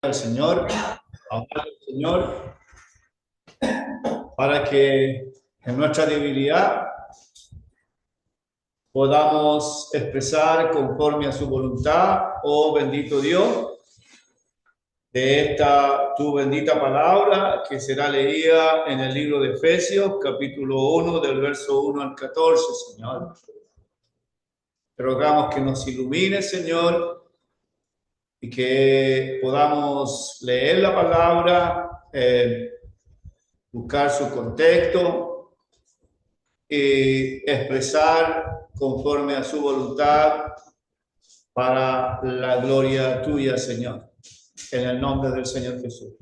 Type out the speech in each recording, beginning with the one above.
al Señor, hablar al Señor, para que en nuestra debilidad podamos expresar conforme a su voluntad, oh bendito Dios, de esta tu bendita palabra que será leída en el libro de Efesios, capítulo 1, del verso 1 al 14, Señor. Te rogamos que nos ilumine, Señor, y que podamos leer la palabra, buscar su contexto y expresar conforme a su voluntad para la gloria tuya, Señor. En el nombre del Señor Jesús.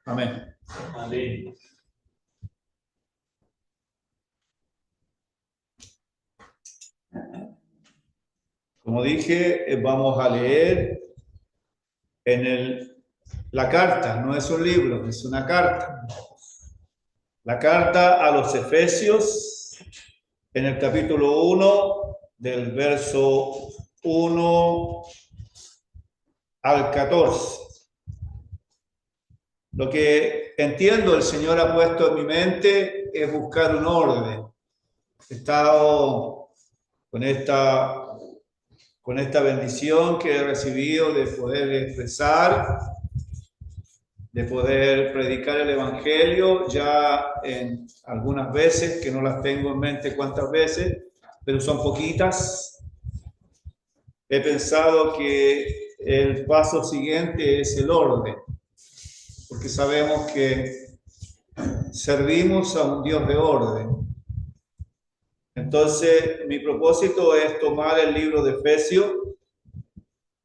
Amén. Amén. Como dije, vamos a leer la carta, no es un libro, es una carta. La carta a los Efesios, en el capítulo 1, del verso 1 al 14. Lo que entiendo el Señor ha puesto en mi mente es buscar un orden. He estado con esta bendición que he recibido de poder expresar, de poder predicar el Evangelio ya en algunas veces, que no las tengo en mente cuántas veces, pero son poquitas. He pensado que el paso siguiente es el orden, porque sabemos que servimos a un Dios de orden. Entonces, mi propósito es tomar el libro de Efesios,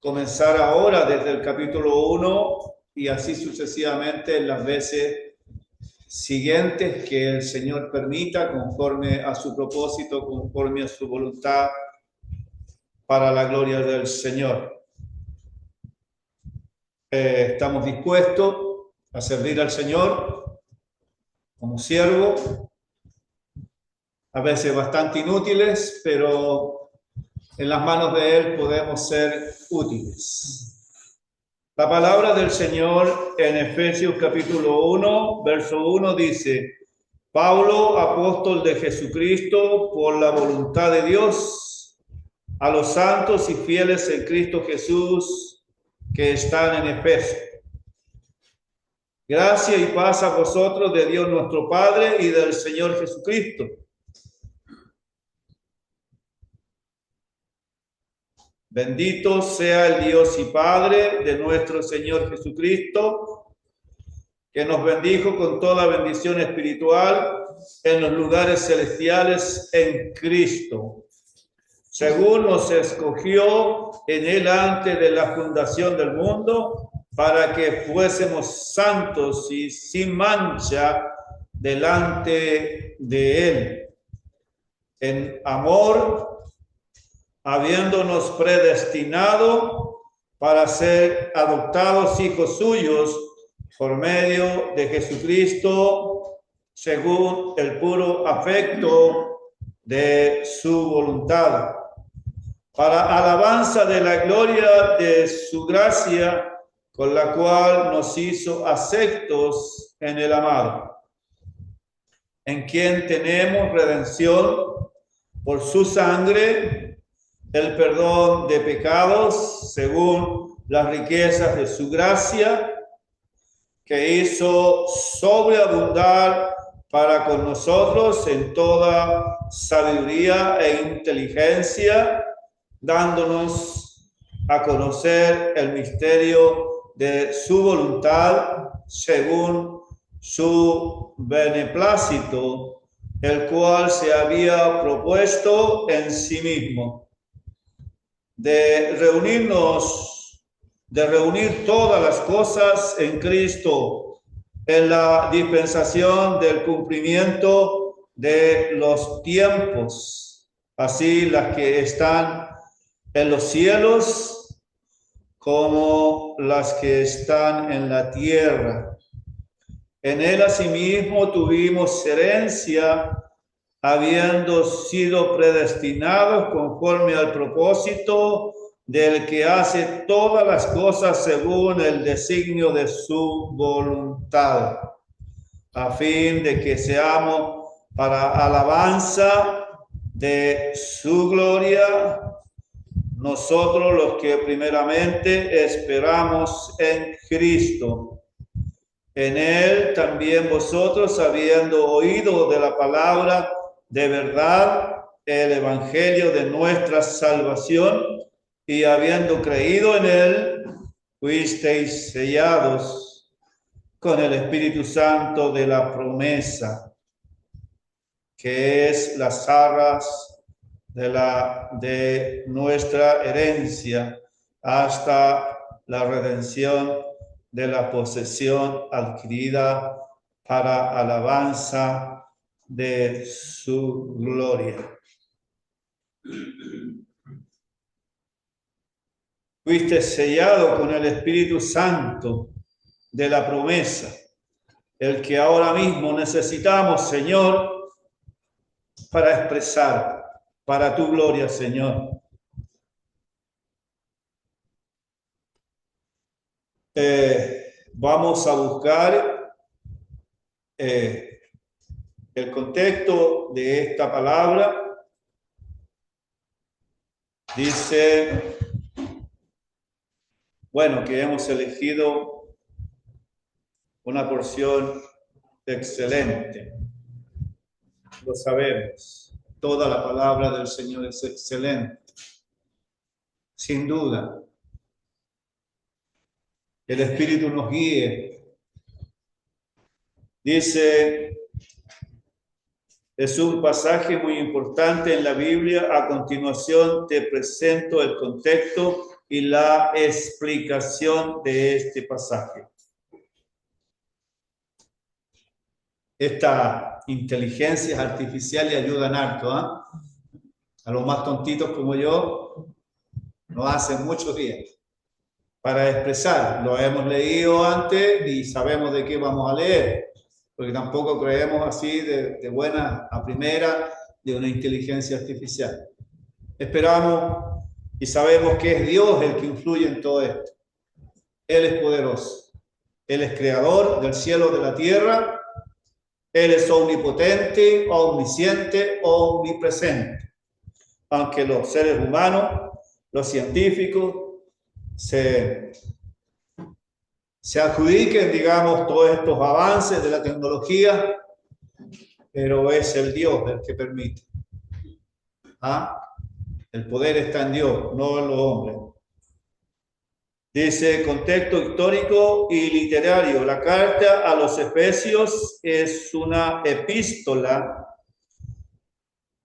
comenzar ahora desde el capítulo 1 y así sucesivamente en las veces siguientes que el Señor permita, conforme a su propósito, conforme a su voluntad, para la gloria del Señor. Estamos dispuestos a servir al Señor como siervo, a veces bastante inútiles, pero en las manos de Él podemos ser útiles. La palabra del Señor en Efesios capítulo 1, verso 1 dice: Pablo, apóstol de Jesucristo, por la voluntad de Dios, a los santos y fieles en Cristo Jesús que están en Efeso. Gracia y paz a vosotros de Dios nuestro Padre y del Señor Jesucristo. Bendito sea el Dios y Padre de nuestro Señor Jesucristo, que nos bendijo con toda bendición espiritual en los lugares celestiales en Cristo, según nos escogió en Él antes de la fundación del mundo, para que fuésemos santos y sin mancha delante de Él, en amor, habiéndonos predestinado para ser adoptados hijos suyos por medio de Jesucristo, según el puro afecto de su voluntad, para alabanza de la gloria de su gracia, con la cual nos hizo aceptos en el amado, en quien tenemos redención por su sangre, el perdón de pecados, según las riquezas de su gracia, que hizo sobreabundar para con nosotros en toda sabiduría e inteligencia, dándonos a conocer el misterio de su voluntad, según su beneplácito, el cual se había propuesto en sí mismo, de reunir todas las cosas en Cristo, en la dispensación del cumplimiento de los tiempos, así las que están en los cielos como las que están en la tierra. En Él asimismo tuvimos herencia, habiendo sido predestinados conforme al propósito del que hace todas las cosas según el designio de su voluntad, a fin de que seamos para alabanza de su gloria, nosotros los que primeramente esperamos en Cristo. En él también vosotros, habiendo oído de la palabra de verdad, el evangelio de nuestra salvación, y habiendo creído en él, fuisteis sellados con el Espíritu Santo de la promesa, que es las arras de nuestra herencia hasta la redención de la posesión adquirida para alabanza de su gloria. Fuiste sellado con el Espíritu Santo de la promesa, el que ahora mismo necesitamos, Señor, para expresar para tu gloria, Señor. Vamos a buscar el contexto de esta palabra. Dice, bueno, que hemos elegido una porción excelente. Lo sabemos. Toda la palabra del Señor es excelente. Sin duda. El Espíritu nos guíe. Dice, es un pasaje muy importante en la Biblia. A continuación te presento el contexto y la explicación de este pasaje. Estas inteligencias artificiales ayudan harto, ¿eh? A los más tontitos como yo, nos hacen mucho bien para expresar. Lo hemos leído antes y sabemos de qué vamos a leer, porque tampoco creemos así de buena a primera de una inteligencia artificial. Esperamos y sabemos que es Dios el que influye en todo esto. Él es poderoso. Él es creador del cielo y de la tierra. Él es omnipotente, omnisciente, omnipresente. Aunque los seres humanos, los científicos, se adjudiquen, digamos, todos estos avances de la tecnología, pero es el Dios el que permite. ¿Ah? El poder está en Dios, no en los hombres. Dice, contexto histórico y literario. La carta a los Efesios es una epístola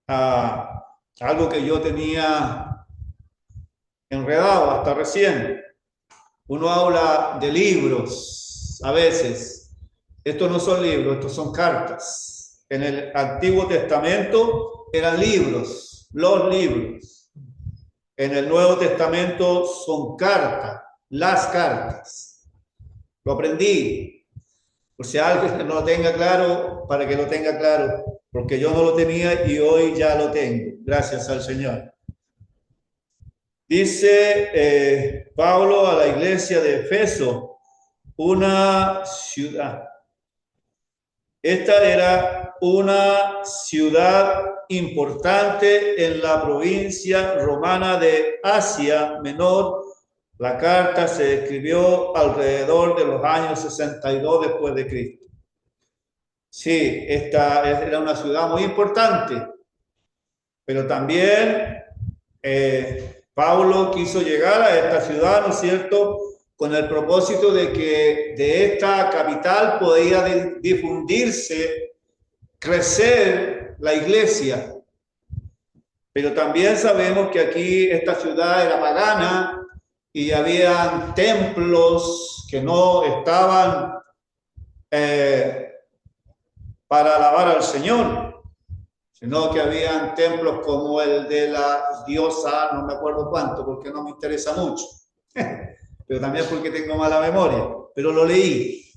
a algo que yo tenía enredado hasta recién. Uno habla de libros a veces. Estos no son libros, estos son cartas. En el Antiguo Testamento eran libros, los libros. En el Nuevo Testamento son cartas. Las cartas. Lo aprendí. Por si alguien no lo tenga claro, para que lo tenga claro. Porque yo no lo tenía y hoy ya lo tengo. Gracias al Señor. Dice Pablo a la iglesia de Efeso, una ciudad. Esta era una ciudad importante en la provincia romana de Asia Menor. La carta se escribió alrededor de los años 62 después de Cristo. Sí, esta era una ciudad muy importante, pero también Pablo quiso llegar a esta ciudad, ¿no es cierto?, con el propósito de que de esta capital podía difundirse, crecer la iglesia. Pero también sabemos que aquí esta ciudad era pagana, y había templos que no estaban para alabar al Señor, sino que habían templos como el de la diosa, no me acuerdo cuánto, porque no me interesa mucho, pero también porque tengo mala memoria, pero lo leí.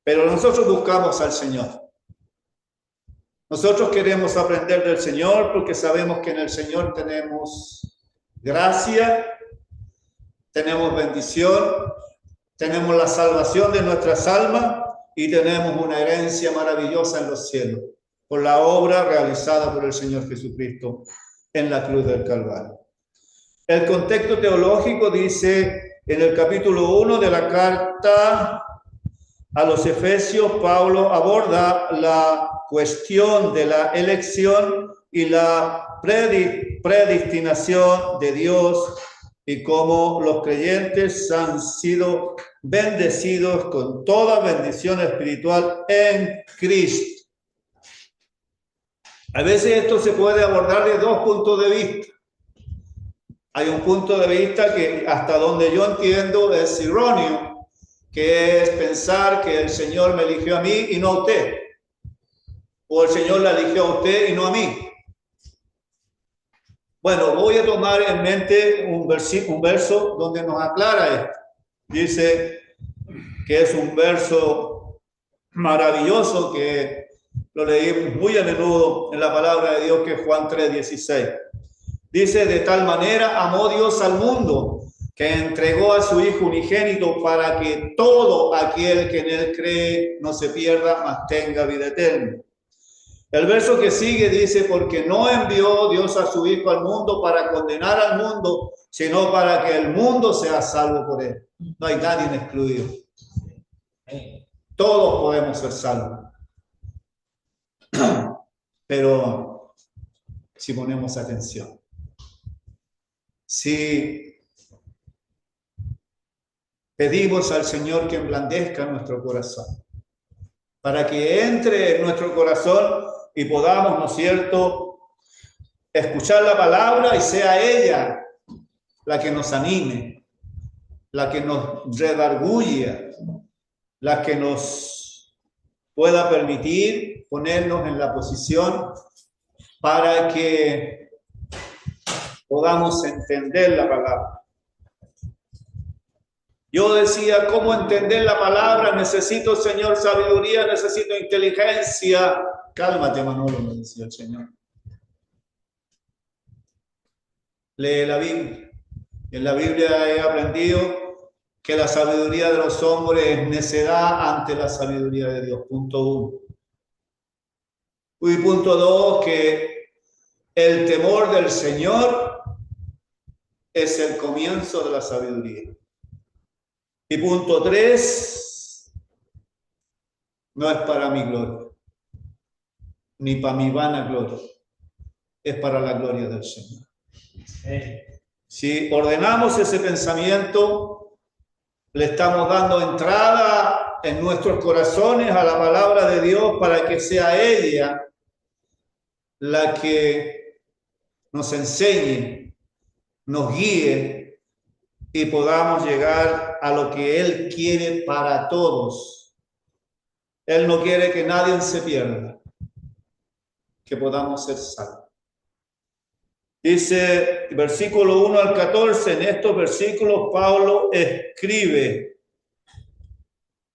Pero nosotros buscamos al Señor. Nosotros queremos aprender del Señor porque sabemos que en el Señor tenemos gracia, tenemos bendición, tenemos la salvación de nuestras almas y tenemos una herencia maravillosa en los cielos por la obra realizada por el Señor Jesucristo en la cruz del Calvario. El contexto teológico dice en el capítulo 1 de la carta a los Efesios, Pablo aborda la cuestión de la elección y la predestinación de Dios y cómo los creyentes han sido bendecidos con toda bendición espiritual en Cristo. A veces esto se puede abordar de dos puntos de vista. Hay un punto de vista que hasta donde yo entiendo es erróneo, que es pensar que el Señor me eligió a mí y no a usted, o el Señor la eligió a usted y no a mí. Bueno, voy a tomar en mente un verso donde nos aclara esto. Dice que es un verso maravilloso que lo leí muy a menudo en la palabra de Dios, que es Juan 3:16. Dice: de tal manera amó Dios al mundo, que entregó a su Hijo unigénito para que todo aquel que en él cree no se pierda, mas tenga vida eterna. El verso que sigue dice: porque no envió Dios a su Hijo al mundo para condenar al mundo, sino para que el mundo sea salvo por él. No hay nadie excluido. Todos podemos ser salvos. Pero si ponemos atención, si pedimos al Señor que emblandezca nuestro corazón, para que entre en nuestro corazón y podamos, ¿no es cierto?, escuchar la palabra y sea ella la que nos anime, la que nos redarguya, la que nos pueda permitir ponernos en la posición para que podamos entender la palabra. Yo decía, ¿cómo entender la palabra? Necesito, Señor, sabiduría, necesito inteligencia. Cálmate, Manolo, me decía el Señor. Lee la Biblia. En la Biblia he aprendido que la sabiduría de los hombres es necedad ante la sabiduría de Dios. Punto 1. Y punto 2, que el temor del Señor es el comienzo de la sabiduría. Y punto 3, no es para mi gloria, ni para mi vana gloria, es para la gloria del Señor. Si ordenamos ese pensamiento, le estamos dando entrada en nuestros corazones a la palabra de Dios para que sea ella la que nos enseñe, nos guíe y podamos llegar a lo que Él quiere para todos. Él no quiere que nadie se pierda, que podamos ser salvos. Dice, versículo 1 al 14, en estos versículos Pablo escribe: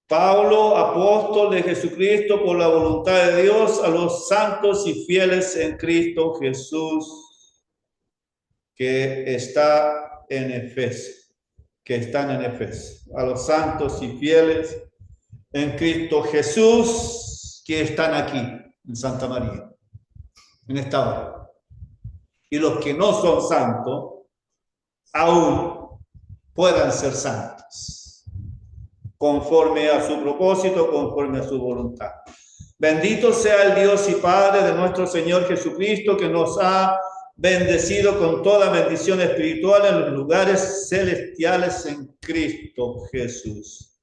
Pablo, apóstol de Jesucristo por la voluntad de Dios, a los santos y fieles en Cristo Jesús, que están en Efeso, a los santos y fieles en Cristo Jesús, que están aquí en Santa María, en esta hora. Y los que no son santos, aún puedan ser santos, conforme a su propósito, conforme a su voluntad. Bendito sea el Dios y Padre de nuestro Señor Jesucristo, que nos ha bendecido con toda bendición espiritual en los lugares celestiales en Cristo Jesús.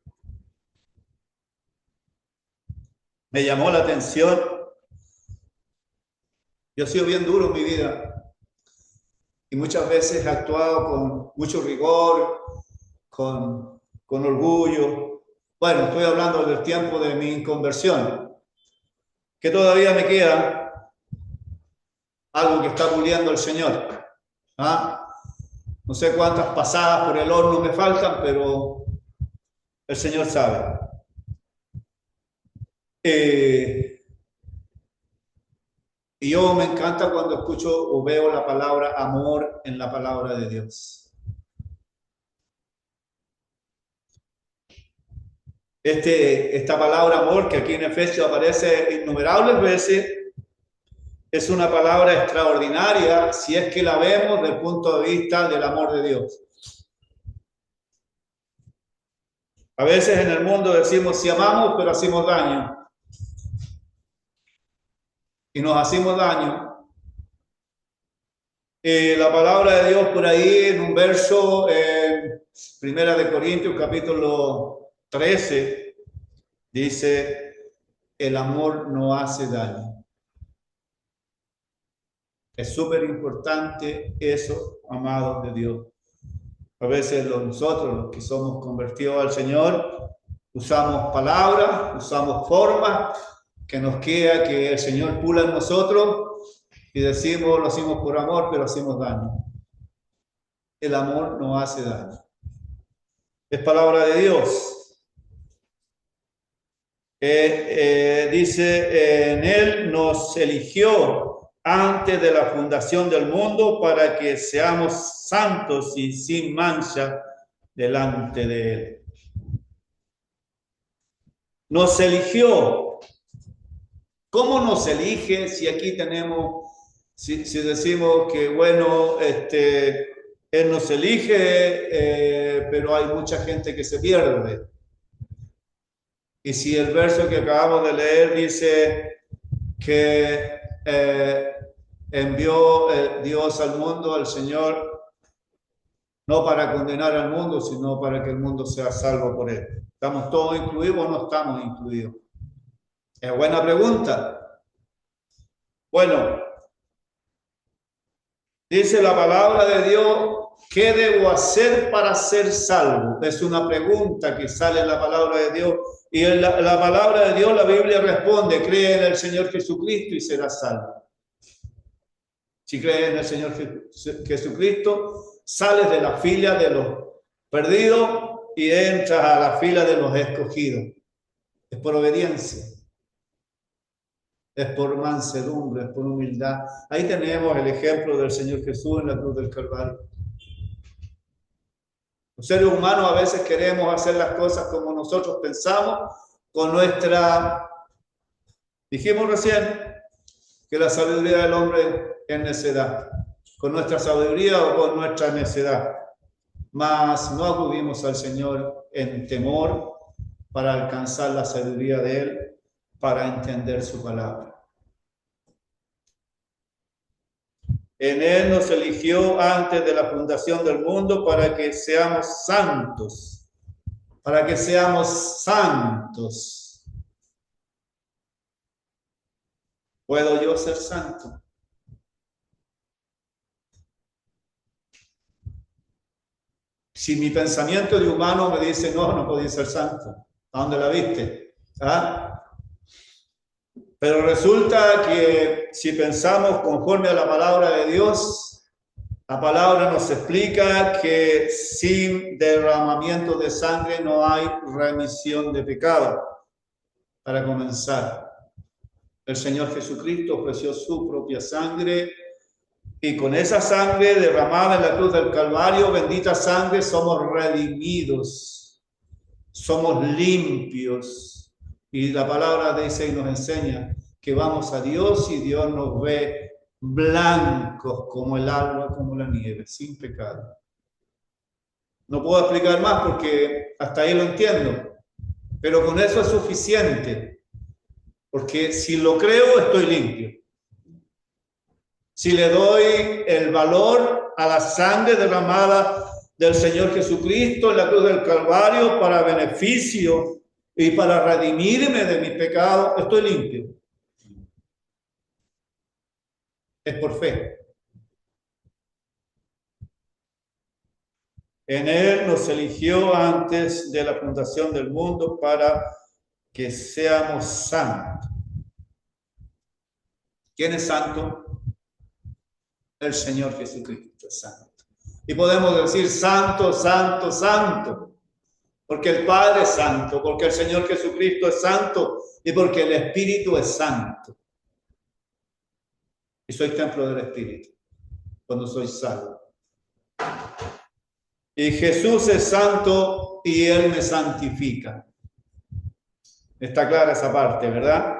Me llamó la atención. Yo he sido bien duro en mi vida y muchas veces he actuado con mucho rigor, con orgullo. Bueno, estoy hablando del tiempo de mi inconversión, que todavía me queda algo que está puliendo el Señor. No sé cuántas pasadas por el horno me faltan, pero el Señor sabe. Y yo me encanta cuando escucho o veo la palabra amor en la palabra de Dios. Esta palabra amor, que aquí en Efesios aparece innumerables veces, es una palabra extraordinaria si es que la vemos desde el punto de vista del amor de Dios. A veces en el mundo decimos si amamos, pero hacemos daño. Y nos hacemos daño. La palabra de Dios por ahí en un verso, Primera de Corintios, capítulo 13, dice, el amor no hace daño. Es súper importante eso, amados de Dios. A veces nosotros, los que somos convertidos al Señor, usamos palabras, usamos formas que nos queda que el Señor pula en nosotros y decimos, lo hacemos por amor, pero hacemos daño. El amor no hace daño. Es palabra de Dios. Dice, en Él nos eligió antes de la fundación del mundo para que seamos santos y sin mancha delante de Él. Nos eligió. ¿Cómo nos elige si aquí tenemos, si decimos que bueno, Él nos elige, pero hay mucha gente que se pierde? Y si el verso que acabamos de leer dice que envió Dios al mundo, al Señor, no para condenar al mundo, sino para que el mundo sea salvo por Él. ¿Estamos todos incluidos o no estamos incluidos? Es buena pregunta. Bueno, dice la palabra de Dios, ¿qué debo hacer para ser salvo? Es una pregunta que sale en la palabra de Dios. Y en la palabra de Dios, la Biblia responde, cree en el Señor Jesucristo y serás salvo. Si crees en el Señor Jesucristo, sales de la fila de los perdidos y entras a la fila de los escogidos. Es por obediencia. Es por mansedumbre, es por humildad. Ahí tenemos el ejemplo del Señor Jesús en la cruz del Calvario. Los seres humanos a veces queremos hacer las cosas como nosotros pensamos, con nuestra... Dijimos recién que la sabiduría del hombre es necedad. Con nuestra sabiduría o con nuestra necedad. Mas no acudimos al Señor en temor para alcanzar la sabiduría de Él, para entender su palabra. En Él nos eligió antes de la fundación del mundo para que seamos santos. Para que seamos santos. ¿Puedo yo ser santo? Si mi pensamiento de humano me dice, no, no podía ser santo. ¿A dónde la viste? ¿Ah? Pero resulta que si pensamos conforme a la palabra de Dios, la palabra nos explica que sin derramamiento de sangre no hay remisión de pecado. Para comenzar, el Señor Jesucristo ofreció su propia sangre y con esa sangre derramada en la cruz del Calvario, bendita sangre, somos redimidos, somos limpios. Y la palabra dice y nos enseña que vamos a Dios y Dios nos ve blancos como el agua, como la nieve, sin pecado. No puedo explicar más porque hasta ahí lo entiendo, pero con eso es suficiente, porque si lo creo estoy limpio. Si le doy el valor a la sangre derramada del Señor Jesucristo en la cruz del Calvario para beneficio y para redimirme de mis pecados, estoy limpio. Es por fe. En Él nos eligió antes de la fundación del mundo para que seamos santos. ¿Quién es santo? El Señor Jesucristo es santo. Y podemos decir santo, santo, santo. Porque el Padre es santo, porque el Señor Jesucristo es santo y porque el Espíritu es santo. y soy templo del Espíritu cuando soy salvo. Y Jesús es santo y Él me santifica. Está clara esa parte, ¿verdad?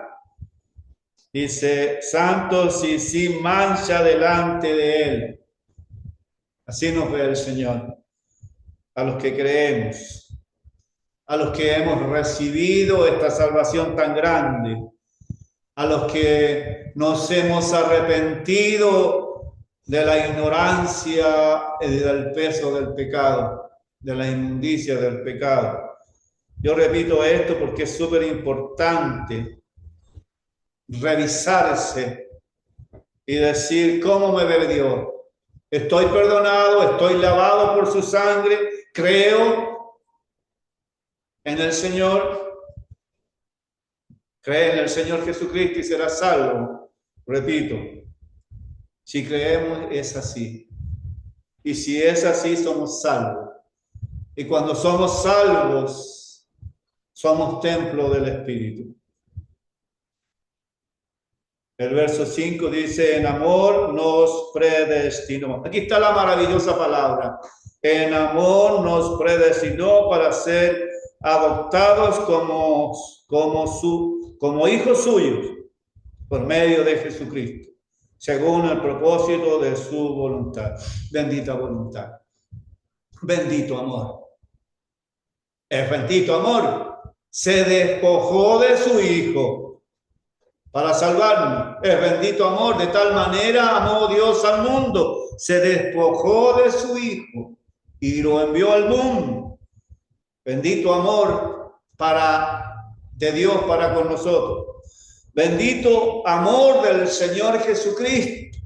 Dice, santos y sin mancha delante de Él. Así nos ve el Señor. A los que creemos, a los que hemos recibido esta salvación tan grande, a los que nos hemos arrepentido de la ignorancia y del peso del pecado, de la inmundicia del pecado. Yo repito esto porque es súper importante revisarse y decir, ¿cómo me ve Dios? Estoy perdonado, estoy lavado por su sangre, creo en el Señor, cree en el Señor Jesucristo y serás salvo. Repito, si creemos es así. Y si es así, somos salvos. Y cuando somos salvos, somos templo del Espíritu. El verso 5 dice, en amor nos predestinó. Aquí está la maravillosa palabra. En amor nos predestinó para ser adoptados como hijos suyos por medio de Jesucristo, según el propósito de su voluntad. Bendita voluntad. Bendito amor. El bendito amor se despojó de su Hijo para salvarnos. El bendito amor, de tal manera amó Dios al mundo, se despojó de su Hijo y lo envió al mundo. Bendito amor de Dios para con nosotros. Bendito amor del Señor Jesucristo,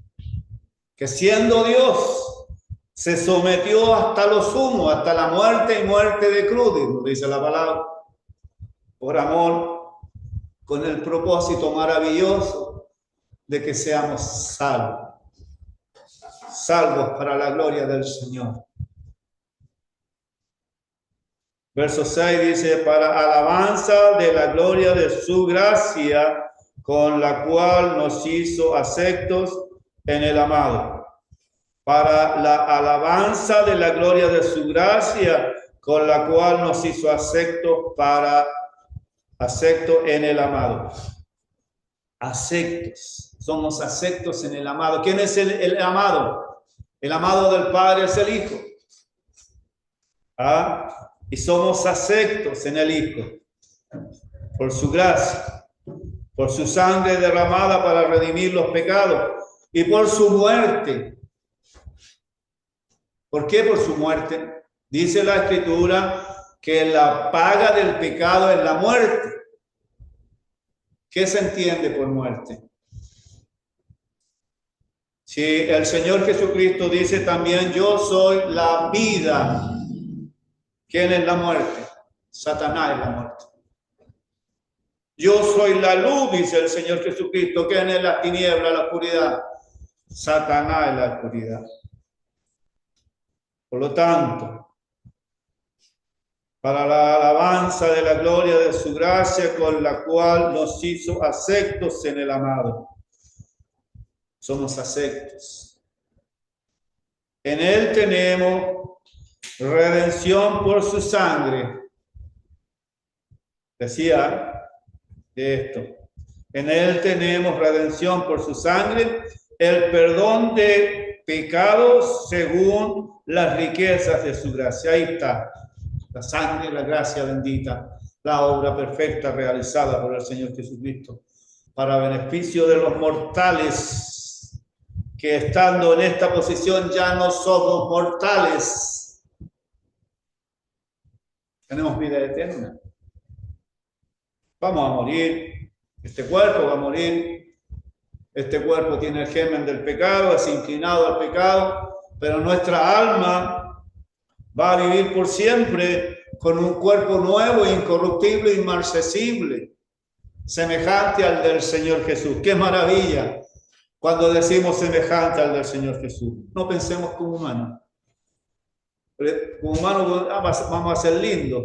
que siendo Dios, se sometió hasta lo sumo, hasta la muerte y muerte de cruz, dice la palabra, por amor, con el propósito maravilloso de que seamos salvos, salvos para la gloria del Señor. Verso 6 dice, para alabanza de la gloria de su gracia, con la cual nos hizo aceptos en el amado. Para la alabanza de la gloria de su gracia, con la cual nos hizo aceptos en el amado. Aceptos. Somos aceptos en el amado. ¿Quién es el amado? El amado del Padre es el Hijo. Y somos aceptos en el Hijo. Por su gracia. Por su sangre derramada para redimir los pecados. Y por su muerte. ¿Por qué por su muerte? Dice la Escritura que la paga del pecado es la muerte. ¿Qué se entiende por muerte? Si el Señor Jesucristo dice también, yo soy la vida. ¿Quién es la muerte? Satanás es la muerte. Yo soy la luz, dice el Señor Jesucristo. ¿Quién es la tiniebla, la oscuridad? Satanás es la oscuridad. Por lo tanto, para la alabanza de la gloria de su gracia, con la cual nos hizo aceptos en el amado. Somos aceptos. En él tenemos redención por su sangre. Decía esto. En él tenemos redención por su sangre, el perdón de pecados según las riquezas de su gracia. Ahí está. La sangre, la gracia bendita, la obra perfecta realizada por el Señor Jesucristo, para beneficio de los mortales, que estando en esta posición ya no somos mortales. Tenemos vida eterna. Vamos a morir, este cuerpo va a morir, este cuerpo tiene el germen del pecado, es inclinado al pecado, pero nuestra alma va a vivir por siempre con un cuerpo nuevo, incorruptible, inmarcesible, semejante al del Señor Jesús. ¡Qué maravilla! Cuando decimos semejante al del Señor Jesús, no pensemos como humanos. Como humanos vamos a ser lindos,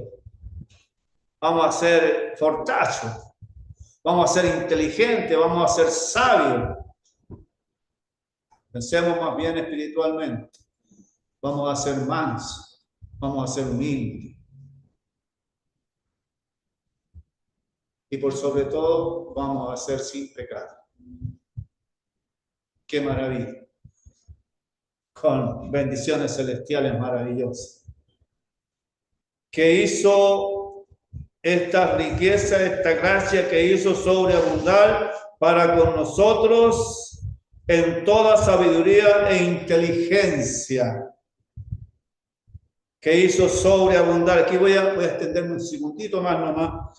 vamos a ser fortachos, vamos a ser inteligentes, vamos a ser sabios. Pensemos más bien espiritualmente. Vamos a ser mansos, vamos a ser humildes. Y por sobre todo, vamos a ser sin pecado. ¡Qué maravilla! Con bendiciones celestiales maravillosas. Que hizo esta riqueza, esta gracia que hizo sobreabundar para con nosotros en toda sabiduría e inteligencia. Que hizo sobreabundar. Aquí voy a extenderme un segundito más nomás,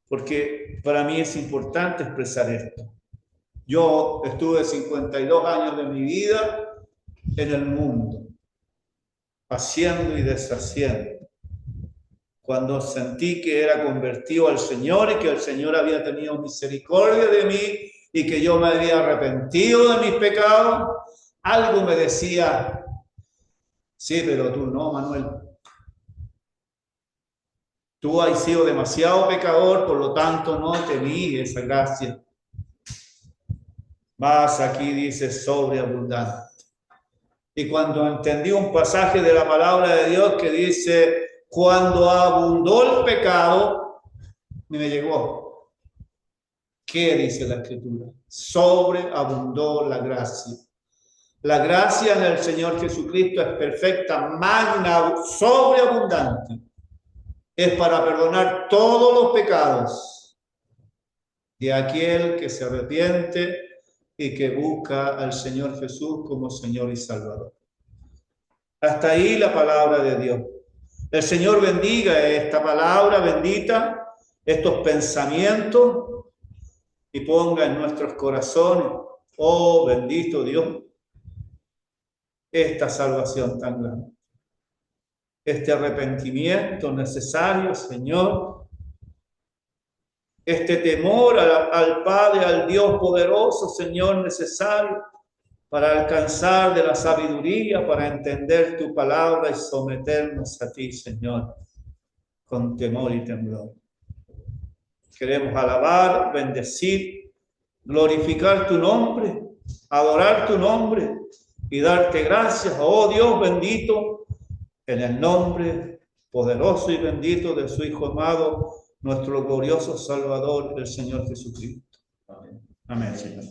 porque para mí es importante expresar esto. Yo estuve 52 años de mi vida en el mundo, haciendo y deshaciendo. Cuando sentí que era convertido al Señor y que el Señor había tenido misericordia de mí y que yo me había arrepentido de mis pecados, algo me decía, sí, pero tú no, Manuel. Tú has sido demasiado pecador, por lo tanto no tenías esa gracia. Más aquí dice sobreabundante. Y cuando entendí un pasaje de la palabra de Dios que dice, cuando abundó el pecado, me llegó. ¿Qué dice la Escritura? Sobreabundó la gracia. La gracia en el Señor Jesucristo es perfecta, magna, sobreabundante. Es para perdonar todos los pecados de aquel que se arrepiente y que busca al Señor Jesús como Señor y Salvador. Hasta ahí la palabra de Dios. El Señor bendiga esta palabra bendita, estos pensamientos, y ponga en nuestros corazones, oh bendito Dios, esta salvación tan grande. Este arrepentimiento necesario, Señor, este temor al Padre, al Dios poderoso, Señor, necesario para alcanzar de la sabiduría, para entender tu palabra y someternos a ti, Señor, con temor y temblor. Queremos alabar, bendecir, glorificar tu nombre, adorar tu nombre y darte gracias, oh Dios bendito, en el nombre poderoso y bendito de su Hijo amado, nuestro glorioso Salvador, el Señor Jesucristo. Amén. Amén, Señor.